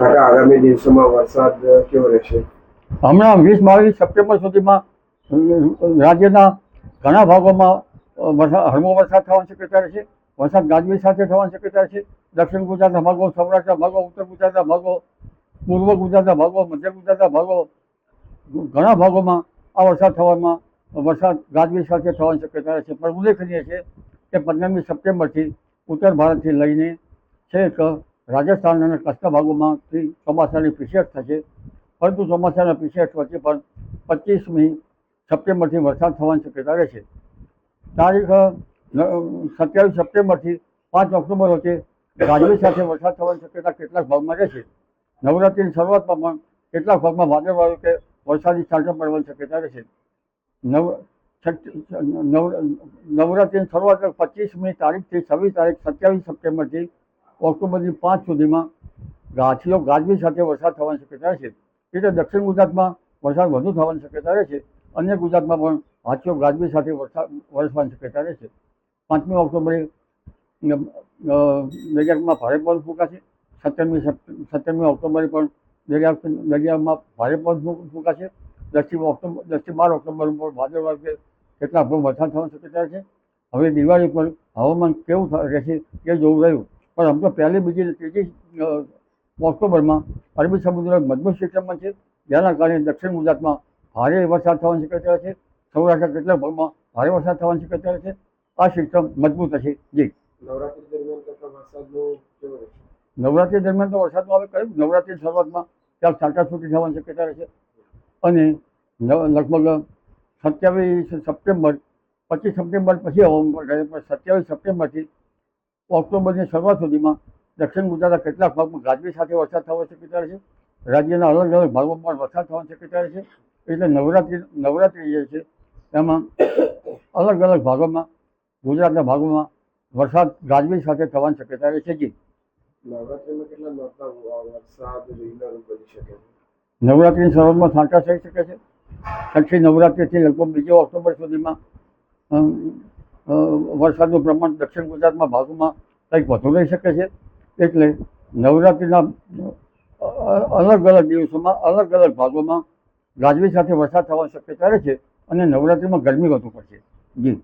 કાકા આગામી દિવસોમાં વરસાદ કેવો રહેશે? હમણાં 20-22 સપ્ટેમ્બર સુધીમાં રાજ્યના ઘણા ભાગોમાં હળવો વરસાદ થવાની શક્યતા રહેશે. વરસાદ ગાજવીજ સાથે થવાની શક્યતા છે. દક્ષિણ ગુજરાતના ભાગો, સૌરાષ્ટ્રના ભાગો, ઉત્તર ગુજરાતના ભાગો, પૂર્વ ગુજરાતના ભાગો, મધ્ય ગુજરાતના ભાગો, ઘણા ભાગોમાં આ વરસાદ ગાજવીજ સાથે થવાની શક્યતા રહેશે. પણ ઉલ્લેખનીય છે કે 15મી સપ્ટેમ્બરથી ઉત્તર ભારતથી લઈને છેક રાજસ્થાન અને કચ્છના ભાગોમાંથી ચોમાસાની પીછેહટ થશે. પરંતુ ચોમાસાના પીછેહટ વચ્ચે પણ 25મી સપ્ટેમ્બરથી વરસાદ થવાની શક્યતા રહેશે. તારીખ 27 સપ્ટેમ્બરથી 5 ઓક્ટોબર વચ્ચે ગાજવીજ સાથે વરસાદ થવાની શક્યતા કેટલાક ભાગમાં રહેશે. નવરાત્રિની શરૂઆતમાં પણ કેટલાક ભાગમાં વાદળવાળું કે વરસાદી છાંટા પડવાની શક્યતા રહેશે. નવરાત્રિની શરૂઆત 25મી તારીખથી 26 તારીખ 27 સપ્ટેમ્બરથી ઓક્ટોબરની 5 સુધીમાં ગાજવીજ સાથે વરસાદ થવાની શક્યતા રહેશે. એટલે દક્ષિણ ગુજરાતમાં વરસાદ વધુ થવાની શક્યતા રહેશે. અન્ય ગુજરાતમાં પણ હાથીઓ ગાજવીજ સાથે વરસવાની શક્યતા રહેશે. 5મી ઓક્ટોબરે દરિયામાં ભારે પવન ફૂંકાશે. 17મી ઓક્ટોબરે પણ દરિયામાં ભારે પવન ફૂંકાશે. 10થી 12 ઓક્ટોબર પર વાદળવાળું કે કેટલાક ભાગ વરસાદ થવાની શક્યતા છે. હવે દિવાળી પર હવામાન કેવું રહેશે એ જોવું રહ્યું. પણ આમ તો પહેલી, બીજી અને ત્રીજી ઓક્ટોબરમાં અરબી સમુદ્ર મજબૂત સિસ્ટમમાં છે, જેના કારણે દક્ષિણ ગુજરાતમાં ભારે વરસાદ થવાની શક્યતા છે. સૌરાષ્ટ્રના કેટલાક ભાગમાં ભારે વરસાદ થવાની શક્યતા છે. આ સિસ્ટમ મજબૂત હશે. જી, નવરાત્રી દરમિયાન વરસાદનું કેવું રહેશે? નવરાત્રી દરમિયાન તો વરસાદનું હવે કહ્યું, નવરાત્રી શરૂઆતમાં ક્યાંક છાંટાછૂટી થવાની શક્યતા રહેશે. અને લગભગ 27 સપ્ટેમ્બર 25 સપ્ટેમ્બર પછી હવામાન રહે, પણ 27 સપ્ટેમ્બરથી ઓક્ટોબરની શરૂઆત સુધીમાં દક્ષિણ ગુજરાતના કેટલાક ભાગમાં ગાજવીજ સાથે વરસાદ થવાની શક્યતા રહેશે. રાજ્યના અલગ અલગ ભાગોમાં પણ વરસાદ થવાની શક્યતા રહેશે. એટલે નવરાત્રિ જે છે એમાં અલગ અલગ ભાગોમાં, ગુજરાતના ભાગોમાં વરસાદ ગાજવીજ સાથે થવાની શક્યતા રહેશે. જી, નવરાત્રીમાં કેટલા નોરતા વરસાદ વિઘ્ન બની શકે છે? નવરાત્રિની શરૂઆતમાં છાંટા થઈ શકે છે. છઠ્ઠી નવરાત્રિથી લગભગ 2 ઓક્ટોબર સુધીમાં વરસાદનું પ્રમાણ દક્ષિણ ગુજરાતમાં ભાગોમાં કંઈક વધુ રહી શકે છે. એટલે નવરાત્રિના અલગ અલગ દિવસોમાં અલગ અલગ ભાગોમાં ગાજવીજ સાથે વરસાદ થવાની શક્યતા રહે છે. અને નવરાત્રિમાં ગરમી વધુ પડશે. જી.